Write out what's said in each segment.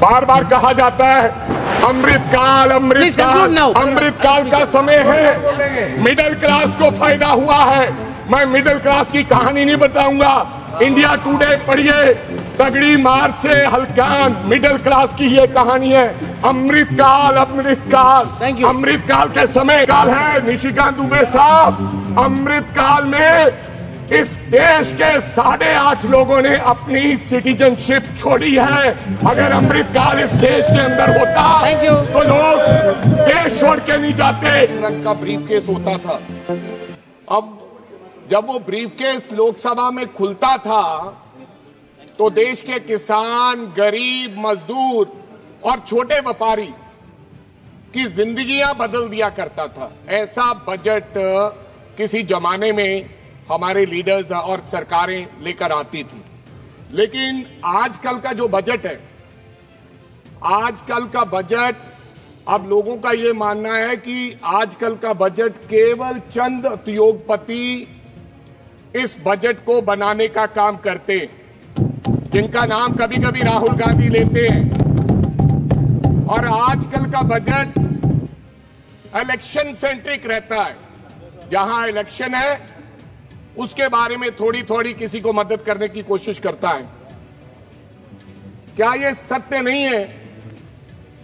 बार बार कहा जाता है अमृतकाल अमृतकाल का समय है, मिडिल क्लास को फायदा हुआ है। मैं मिडिल क्लास की कहानी नहीं बताऊंगा, इंडिया टुडे पढ़िए, तगड़ी मार से हल्कान मिडिल क्लास की ये कहानी है। अमृतकाल अमृतकाल के समय काल है। निशिकांत दुबे साहब, अमृतकाल में इस देश के 8.5 लोगों ने अपनी सिटीजनशिप छोड़ी है। अगर अमृतकाल इस देश के अंदर होता तो लोग देश छोड़ के नहीं जाते। रंग का ब्रीफकेस होता था। अब जब वो ब्रीफकेस लोकसभा में खुलता था तो देश के किसान, गरीब, मजदूर और छोटे व्यापारी की जिंदगियां बदल दिया करता था। ऐसा बजट किसी जमाने में हमारे लीडर्स और सरकारें लेकर आती थी। लेकिन आजकल का जो बजट है, आजकल का बजट, अब लोगों का ये मानना है कि आजकल का बजट केवल चंद उद्योगपति इस बजट को बनाने का काम करते हैं, जिनका नाम कभी कभी राहुल गांधी लेते हैं। और आजकल का बजट इलेक्शन सेंट्रिक रहता है। जहां इलेक्शन है उसके बारे में थोड़ी थोड़ी किसी को मदद करने की कोशिश करता है। क्या यह सत्य नहीं है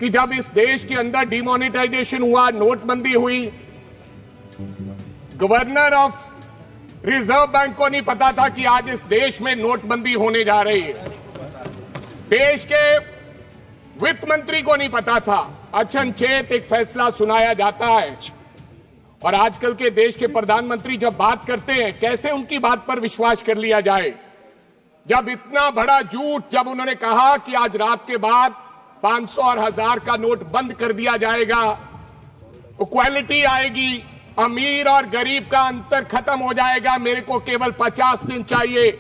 कि जब इस देश के अंदर डिमोनेटाइजेशन हुआ, नोटबंदी हुई, गवर्नर ऑफ रिजर्व बैंक को नहीं पता था कि आज इस देश में नोटबंदी होने जा रही है। देश के वित्त मंत्री को नहीं पता था। अचनचेत एक फैसला सुनाया जाता है और आजकल के देश के प्रधानमंत्री जब बात करते हैं, कैसे उनकी बात पर विश्वास कर लिया जाए। जब इतना बड़ा झूठ, जब उन्होंने कहा कि आज रात के बाद 500 और 1000 का नोट बंद कर दिया जाएगा, इक्वालिटी आएगी, अमीर और गरीब का अंतर खत्म हो जाएगा, मेरे को केवल 50 दिन चाहिए।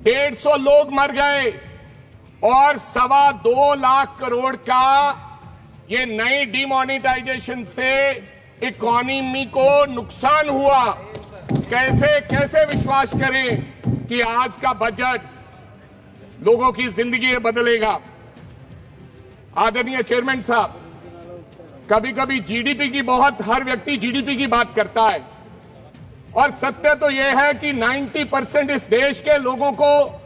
150 लोग मर गए और 2.25 लाख करोड़ का ये नई डिमोनेटाइजेशन से इकोनॉमी को नुकसान हुआ। कैसे विश्वास करें कि आज का बजट लोगों की जिंदगी बदलेगा। आदरणीय चेयरमैन साहब, कभी कभी जीडीपी की हर व्यक्ति जीडीपी की बात करता है और सत्य तो यह है कि 90% इस देश के लोगों को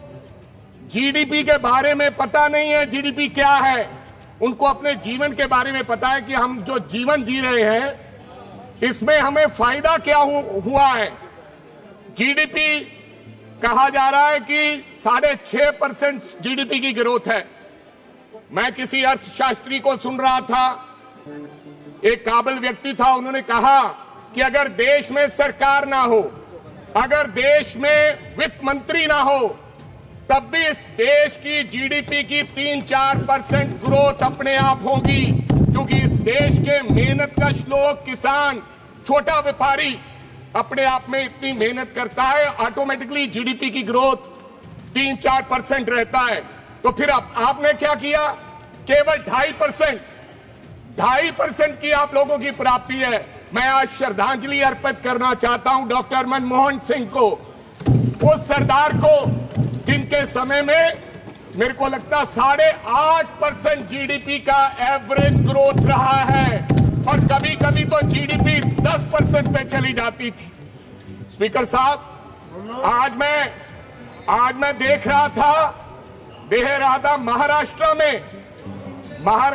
जीडीपी के बारे में पता नहीं है। जीडीपी क्या है, उनको अपने जीवन के बारे में पता है कि हम जो जीवन जी रहे हैं इसमें हमें फायदा क्या हुआ है। जीडीपी कहा जा रहा है कि 6.5% जीडीपी की ग्रोथ है। मैं किसी अर्थशास्त्री को सुन रहा था, एक काबिल व्यक्ति था, उन्होंने कहा कि अगर देश में सरकार ना हो, अगर देश में वित्त मंत्री ना हो, तब भी इस देश की जीडीपी की 3-4% ग्रोथ अपने आप होगी। क्योंकि इस देश के मेहनतकश लोग, किसान, छोटा व्यापारी अपने आप में इतनी मेहनत करता है, ऑटोमेटिकली जीडीपी की ग्रोथ 3-4% रहता है। तो फिर आपने क्या किया, केवल 2.5% की आप लोगों की प्राप्ति है। मैं आज श्रद्धांजलि अर्पित करना चाहता हूं डॉक्टर मनमोहन सिंह को, उस सरदार को जिनके समय में मेरे को लगता 8.5% जीडीपी का एवरेज ग्रोथ रहा है और कभी कभी तो जीडीपी 10% पे चली जाती थी। स्पीकर साहब, आज मैं देख रहा था महाराष्ट्र में,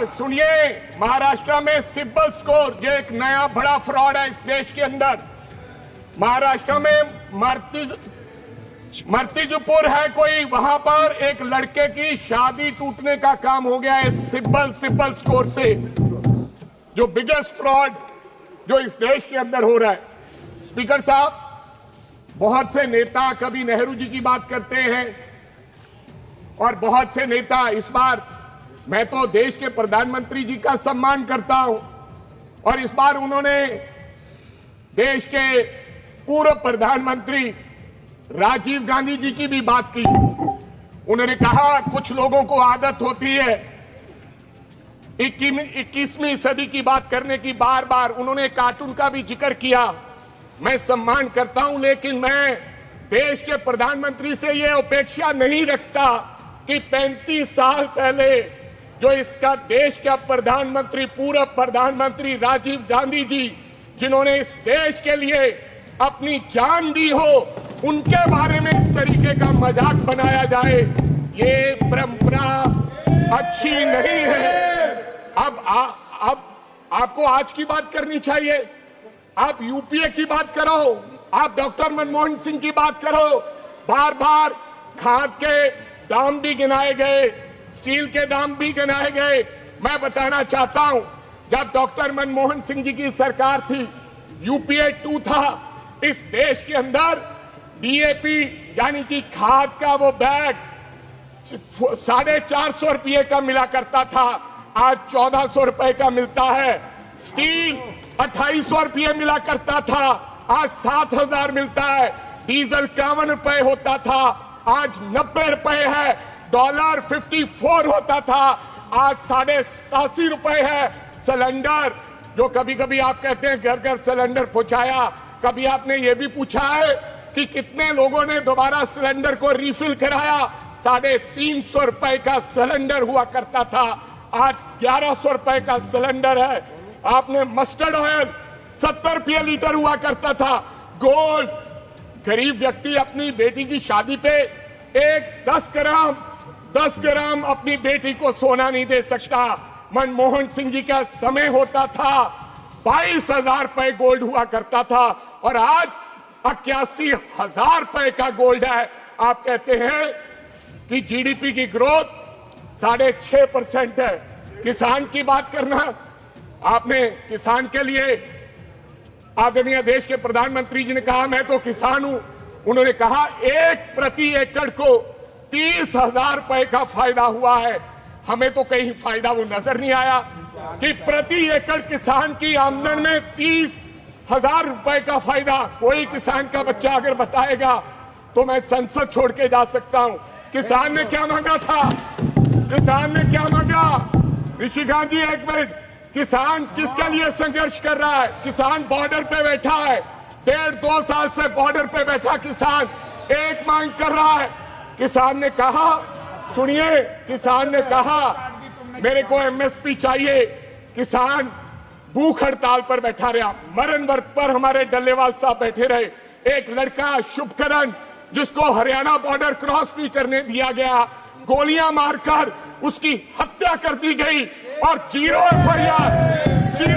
सुनिए, महाराष्ट्र में सिबिल स्कोर, जो एक नया बड़ा फ्रॉड है इस देश के अंदर। महाराष्ट्र में मर्तिजपुर है कोई, वहां पर एक लड़के की शादी टूटने का काम हो गया है सिबिल स्कोर से, जो बिगेस्ट फ्रॉड जो इस देश के अंदर हो रहा है। स्पीकर साहब, बहुत से नेता कभी नेहरू जी की बात करते हैं और बहुत से नेता, इस बार मैं तो देश के प्रधानमंत्री जी का सम्मान करता हूं और इस बार उन्होंने देश के पूर्व प्रधानमंत्री राजीव गांधी जी की भी बात की। उन्होंने कहा कुछ लोगों को आदत होती है 21वीं सदी की बात करने की, बार बार उन्होंने कार्टून का भी जिक्र किया। मैं सम्मान करता हूं, लेकिन मैं देश के प्रधानमंत्री से यह अपेक्षा नहीं रखता कि 35 साल पहले जो इसका देश का प्रधानमंत्री, पूर्व प्रधानमंत्री राजीव गांधी जी, जिन्होंने इस देश के लिए अपनी जान दी हो, उनके बारे में इस तरीके का मजाक बनाया जाए, ये परंपरा अच्छी नहीं है। अब आपको आज की बात करनी चाहिए। आप यूपीए की बात करो, आप डॉक्टर मनमोहन सिंह की बात करो। बार बार खाद के दाम भी गिनाए गए, स्टील के दाम भी गिनाए गए। मैं बताना चाहता हूं, जब डॉक्टर मनमोहन सिंह जी की सरकार थी, यूपीए 2 था, इस देश के अंदर डीएपी यानी कि खाद का वो बैग 450 रुपये का मिला करता था, आज 1400 रुपए का मिलता है। स्टील 2800 रुपये मिला करता था, आज 7000 मिलता है। डीजल 51 रुपए होता था, आज 90 रुपए है। डॉलर 54 होता था, आज 87.5 रुपए है। सिलेंडर, जो कभी कभी आप कहते हैं घर घर सिलेंडर पहुंचाया, कभी आपने ये भी पूछा है कि कितने लोगों ने दोबारा सिलेंडर को रिफिल कराया? 350 रुपए का सिलेंडर हुआ करता था, आज 1100 रुपए का सिलेंडर है। आपने मस्टर्ड ऑयल 70 रुपये लीटर हुआ करता था। गोल्ड, गरीब व्यक्ति अपनी बेटी की शादी पे एक 10 ग्राम अपनी बेटी को सोना नहीं दे सकता। मनमोहन सिंह जी का समय होता था 22,000 रुपए गोल्ड हुआ करता था, और आज 81,000 रुपए का गोल्ड है। आप कहते हैं कि जीडीपी की ग्रोथ 6.5% है। किसान की बात करना, आपने किसान के लिए आदरणीय देश के प्रधानमंत्री जी ने कहा मैं तो किसान हूं। उन्होंने कहा 1 प्रति एकड़ को 30,000 रुपए का फायदा हुआ है। हमें तो कहीं फायदा वो नजर नहीं आया कि प्रति एकड़ किसान की आमदन में 30,000 रुपए का फायदा। कोई किसान का बच्चा अगर बताएगा तो मैं संसद छोड़ के जा सकता हूं। किसान ने क्या मांगा था? किसान ने क्या मांगा? ऋषिकांत जी, एक मिनट। किसान किसके लिए संघर्ष कर रहा है? किसान बॉर्डर पे बैठा है, 1.5-2 साल से बॉर्डर पे बैठा किसान एक मांग कर रहा है। किसान ने कहा, सुनिए, किसान ने कहा मेरे को एमएसपी चाहिए। किसान भूख हड़ताल पर बैठा रहा, मरण व्रत पर हमारे डल्लेवाल साहब बैठे रहे। एक लड़का शुभकरण, जिसको हरियाणा बॉर्डर क्रॉस नहीं करने दिया गया, गोलियां मारकर उसकी हत्या कर दी गई और 0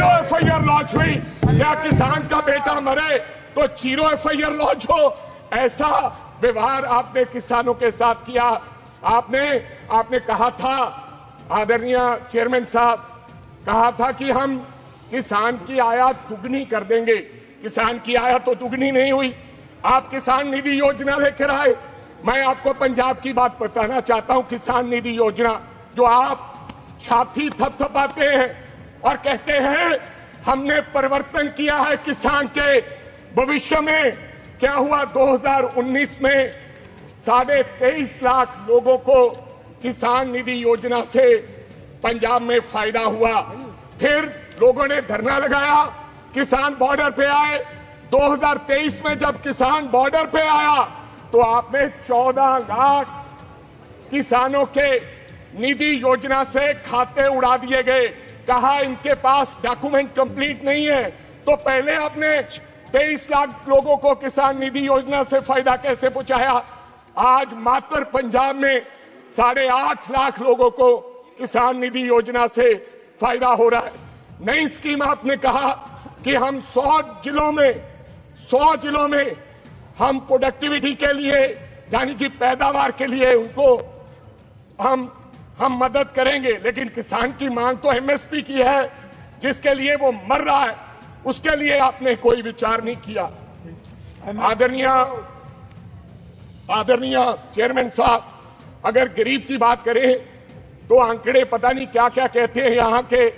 एफआईआर लॉन्च हुई। क्या किसान का बेटा मरे तो 0 एफआईआर लॉन्च हो? ऐसा व्यवहार आपने किसानों के साथ किया। आपने कहा था, आदरणीय चेयरमैन साहब, कहा था कि हम किसान की आयात दुगनी कर देंगे। किसान की आयात तो दुगनी नहीं हुई। आप किसान निधि योजना लेकर आए। मैं आपको पंजाब की बात बताना चाहता हूं। किसान निधि योजना, जो आप छाती थपथपाते हैं और कहते हैं हमने परिवर्तन किया है किसान के भविष्य में। क्या हुआ? 2019 में 23.5 लाख लोगों को किसान निधि योजना से पंजाब में फायदा हुआ। फिर लोगों ने धरना लगाया, किसान बॉर्डर पे आए। 2023 में जब किसान बॉर्डर पे आया तो आपने 14 लाख किसानों के निधि योजना से खाते उड़ा दिए गए। कहा इनके पास डॉक्यूमेंट कंप्लीट नहीं है। तो पहले आपने 23 लाख लोगों को किसान निधि योजना से फायदा कैसे पहुंचाया? आज मात्र पंजाब में 8.5 लाख लोगों को किसान निधि योजना से फायदा हो रहा है। नई स्कीम आपने कहा कि हम 100 जिलों में हम प्रोडक्टिविटी के लिए, यानी कि पैदावार के लिए उनको हम मदद करेंगे। लेकिन किसान की मांग तो एमएसपी की है, जिसके लिए वो मर रहा है, उसके लिए आपने कोई विचार नहीं किया। आदरणीय चेयरमैन साहब, अगर गरीब की बात करें तो आंकड़े पता नहीं क्या क्या कहते हैं यहाँ के।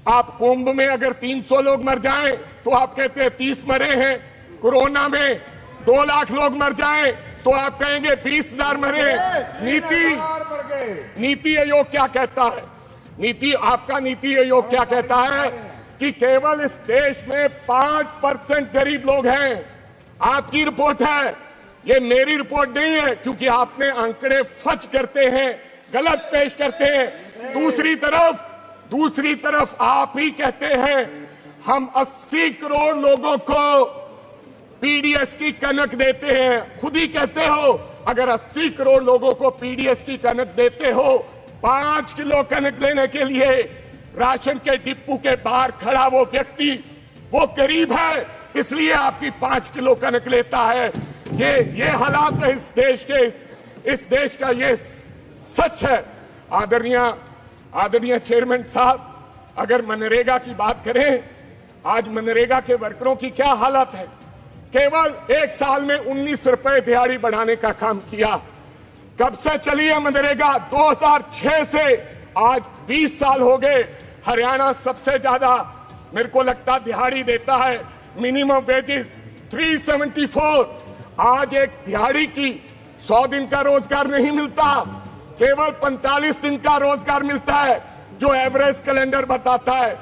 आप कुंभ में अगर 300 लोग मर जाएं तो आप कहते हैं 30 मरे हैं। कोरोना में 2 लाख लोग मर जाएं तो आप कहेंगे 20,000 मरे। नीति आयोग क्या कहता है? आपका नीति आयोग क्या कहता है कि केवल इस देश में 5% गरीब लोग हैं। आपकी रिपोर्ट है, ये मेरी रिपोर्ट नहीं है, क्योंकि आपने आंकड़े फच करते हैं, गलत पेश करते हैं। दूसरी तरफ आप ही कहते हैं हम 80 करोड़ लोगों को पीडीएस की कनक देते हैं। खुद ही कहते हो अगर 80 करोड़ लोगों को पीडीएस की कनक देते हो, 5 किलो कनक लेने के लिए राशन के डिपो के बाहर खड़ा वो व्यक्ति वो गरीब है, इसलिए आपकी 5 किलो कनक लेता है। ये हालात है इस देश के, इस देश का ये सच है। आदरणीय चेयरमैन साहब, अगर मनरेगा की बात करें, आज मनरेगा के वर्करों की क्या हालत है। केवल 1 साल में 19 रुपए दिहाड़ी बढ़ाने का काम किया। कब से चली है मनरेगा? 2006 से आज 20 साल हो गए। हरियाणा सबसे ज्यादा मेरे को लगता दिहाड़ी देता है। Minimum wages 374। आज एक दिहाड़ी की 100 दिन का रोजगार नहीं मिलता, केवल 45 दिन का रोजगार मिलता है, जो एवरेज कैलेंडर बताता है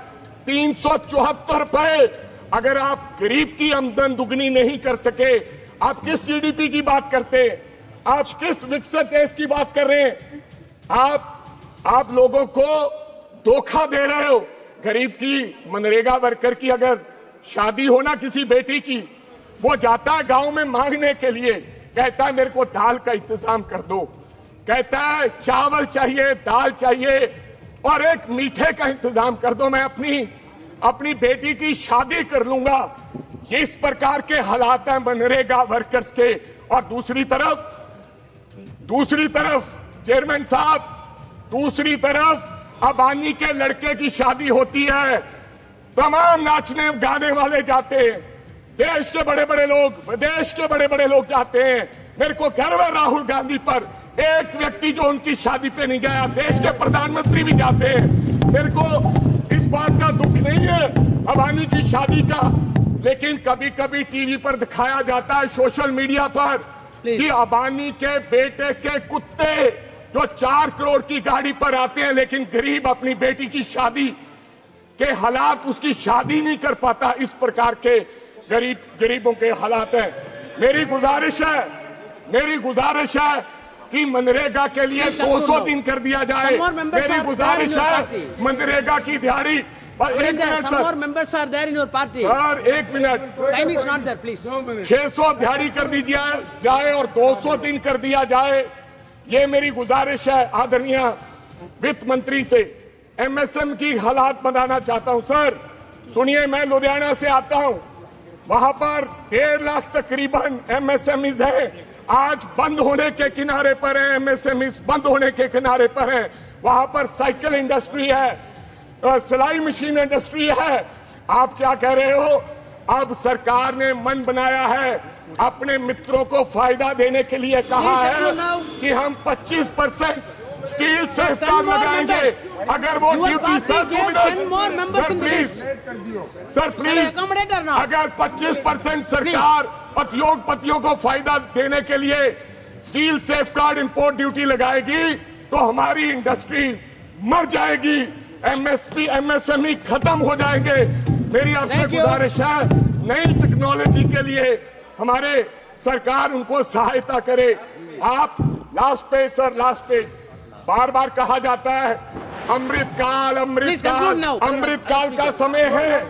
374 रुपए। अगर आप गरीब की आमदन दुगनी नहीं कर सके, आप किस जीडीपी की बात करते हैं? आप किस विकसित देश की बात कर रहे हैं? आप लोगों को धोखा दे रहे हो। गरीब की मनरेगा वर्कर की अगर शादी हो ना किसी बेटी की, वो जाता है गांव में मांगने के लिए, कहता है मेरे को दाल का इंतजाम कर दो, कहता है चावल चाहिए, दाल चाहिए और एक मीठे का इंतजाम कर दो, मैं अपनी बेटी की शादी कर लूंगा। ये इस प्रकार के हालात हैं मनरेगा वर्कर्स के। और दूसरी तरफ चेयरमैन साहब, दूसरी तरफ अबानी के लड़के की शादी होती है, तमाम नाचने गाने वाले जाते हैं, देश के बड़े बड़े लोग, विदेश के बड़े बड़े लोग जाते हैं। मेरे को गर्व है राहुल गांधी पर, एक व्यक्ति जो उनकी शादी पे नहीं गया। देश के प्रधानमंत्री भी जाते हैं। मेरे को इस बात का दुख नहीं है अबानी की शादी का, लेकिन कभी कभी टीवी पर दिखाया जाता है, सोशल मीडिया पर, कि अबानी के बेटे के कुत्ते जो 4 करोड़ की गाड़ी पर आते हैं, लेकिन गरीब अपनी बेटी की शादी के हालात, उसकी शादी नहीं कर पाता। इस प्रकार के गरीबों के हालात हैं। मेरी गुजारिश है कि मनरेगा के लिए 200 दिन कर दिया जाए। मेरी गुजारिश है मनरेगा की दिहाड़ी। सर 1 मिनट, 600 दिहाड़ी कर दी जाए और 200 दिन कर दिया जाए, ये मेरी गुजारिश है आदरणीय वित्त मंत्री से। एमएसएम की हालात बनाना चाहता हूं। सर सुनिए, मैं लुधियाना से आता हूं, वहां पर 1.5 लाख तकरीबन एमएसएमईज हैं, आज बंद होने के किनारे पर है। एमएसएमईज बंद होने के किनारे पर है। वहां पर साइकिल इंडस्ट्री है, सिलाई मशीन इंडस्ट्री है। आप क्या कह रहे हो? अब सरकार ने मन बनाया है, अपने मित्रों को फायदा देने के लिए कहा है कि हम 25% स्टील सेफगार्ड लगाएंगे। अगर वो ड्यूटी सर प्लीज अगर 25% सरकार उद्योगपतियों को फायदा देने के लिए स्टील सेफगार्ड इंपोर्ट ड्यूटी लगाएगी, तो हमारी इंडस्ट्री मर जाएगी, एमएसएमई खत्म हो जाएंगे। मेरी आपसे गुजारिश है, नई टेक्नोलॉजी के लिए हमारे सरकार उनको सहायता करे। आप लास्ट पेज बार बार कहा जाता है अमृतकाल का समय है,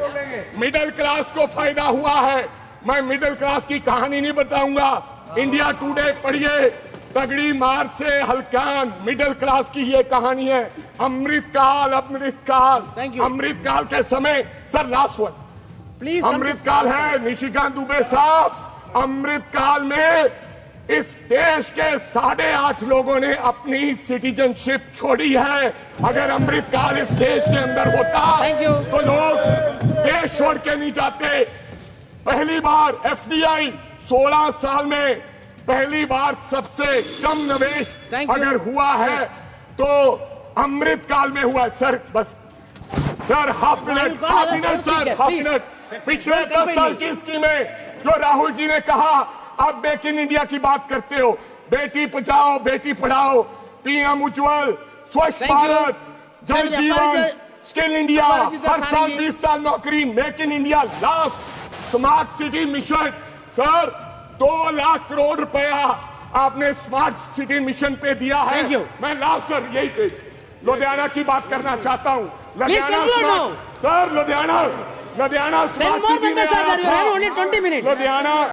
मिडिल क्लास को फायदा हुआ है। मैं मिडिल क्लास की कहानी नहीं बताऊंगा, इंडिया टुडे पढ़िए, तगड़ी मार से हल्कान, मिडिल क्लास की ये कहानी है। अमृतकाल के समय, सर लास्ट वन प्लीज, अमृतकाल है निशिकांत दुबे साहब। अमृतकाल में इस देश के 8.5 लोगों ने अपनी सिटीजनशिप छोड़ी है। अगर अमृतकाल इस देश के अंदर होता तो लोग देश छोड़ के नहीं जाते। पहली बार एफडीआई 16 साल में पहली बार सबसे कम निवेश अगर हुआ है तो अमृतकाल में हुआ है। सर बस सर हाफ मिनट पिछले 10 साल की स्कीमें जो राहुल जी ने कहा, आप मेक इन इंडिया की बात करते हो, बेटी बचाओ बेटी पढ़ाओ, पीएम उज्ज्वल, स्वच्छ भारत, जल जीवन, स्किल इंडिया, हर साल 20 साल नौकरी, make in India, last smart city mission. Sir 2 lakh crore रुपया आपने स्मार्ट सिटी मिशन पे दिया है। मैं लास्ट सर यही लुधियाना की बात करना चाहता हूं। Ludhiana conclude now. Sir, Ludhiana Then smart more city than में this, sir. आया You have था। only 20 minutes. लुधियाना